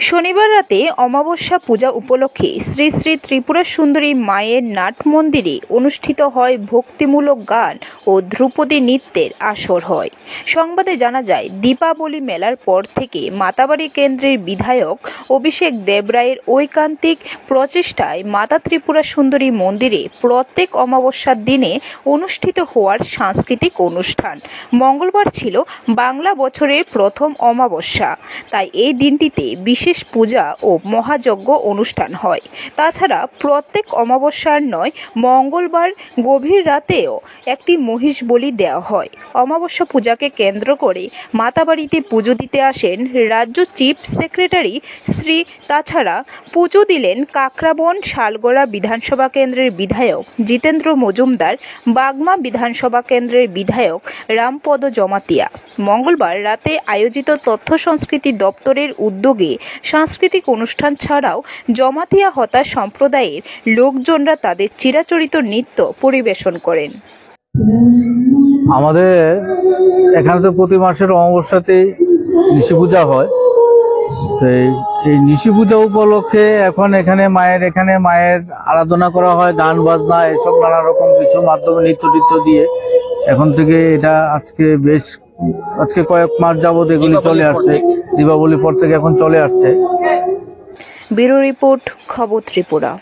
শনিবার রাতে অমাবস্যা পূজা উপলক্ষে শ্রী শ্রী ত্রিপুরা সুন্দরী মায়ের নাট মন্দিরে অনুষ্ঠিত হয় ভক্তিমূলক গান ও ধ্রুপদী নৃত্যের আসর হয়। সংবাদে জানা যায়, দীপাবলি মেলার পর থেকে মাতাবাড়ি কেন্দ্রের বিধায়ক অভিষেক দেবরায়ের ঐকান্তিক প্রচেষ্টায় মাতা ত্রিপুরা সুন্দরী মন্দিরে প্রত্যেক অমাবস্যার দিনে অনুষ্ঠিত হওয়ার সাংস্কৃতিক অনুষ্ঠান। মঙ্গলবার ছিল বাংলা বছরের প্রথম অমাবস্যা, তাই এই দিনটিতে বিশেষ পূজা ও মহাযজ্ঞ অনুষ্ঠান হয়। তাছাড়া প্রত্যেক অমাবস্যার নয়, মঙ্গলবার গভীর রাতেও একটি মহিষ বলি দেওয়া হয়। অমাবস্যা পূজাকে কেন্দ্র করে মাতাবাড়িতে পুজো দিতে আসেন রাজ্য চিফ সেক্রেটারি শ্রী। তাছাড়া পুজো দিলেন কাকরাবন শালগড়া বিধানসভা কেন্দ্রের বিধায়ক জিতেন্দ্র মজুমদার, বাগমা বিধানসভা কেন্দ্রের বিধায়ক রামপদ জমাতিয়া। মঙ্গলবার রাতে আয়োজিত তথ্য সংস্কৃতি দপ্তরের উদ্যোগে সাংস্কৃতিক অনুষ্ঠান ছাড়াও জমাতিয়া হতা সম্প্রদায়ের লোকজনরা তাদের চিরাচরিত নৃত্য পরিবেশন করেন। আমাদের এখানে তো প্রতি মাসের অমাবস্যাতেই নিশি পূজা হয়। তো এই নিশি পূজা উপলক্ষে এখন এখানে মায়ের আরাধনা করা হয়, গান বাজনা এসব নানা রকম কিছু মাধ্যমে নৃত্য দিয়ে এখন থেকে এটা আজকে কয়েক মাস যাবত এগুলি চলে আসছে। দীপাবলির পর থেকে এখন চলে আসছে। ব্যুরো রিপোর্ট, খবর ত্রিপুরা।